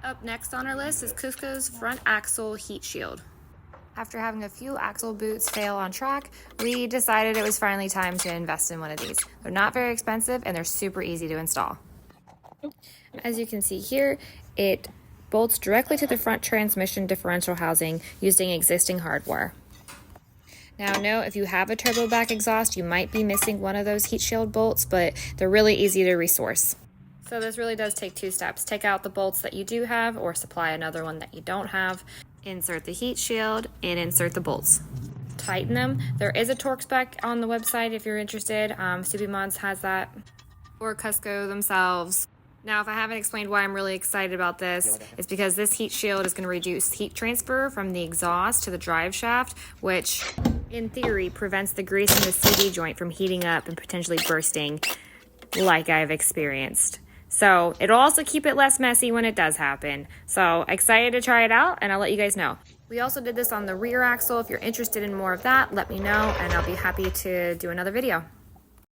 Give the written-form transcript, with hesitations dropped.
Up next on our list is Cusco's front axle heat shield. After having a few axle boots fail on track, we decided it was finally time to invest in one of these. They're not very expensive and they're super easy to install. As you can see here, it bolts directly to the front transmission differential housing using existing hardware. Now note, if you have a turbo back exhaust, you might be missing one of those heat shield bolts, but they're really easy to resource. So this really does take 2 steps. Take out the bolts that you do have or supply another one that you don't have. Insert the heat shield and insert the bolts. Tighten them. There is a torque spec on the website if you're interested. Mods has that, or Cusco themselves. Now, if I haven't explained why I'm really excited about this, it's because this heat shield is going to reduce heat transfer from the exhaust to the drive shaft, which in theory prevents the grease in the CD joint from heating up and potentially bursting like I've experienced. So it'll also keep it less messy when it does happen. So excited to try it out, and I'll let you guys know. We also did this on the rear axle. If you're interested in more of that, let me know and I'll be happy to do another video.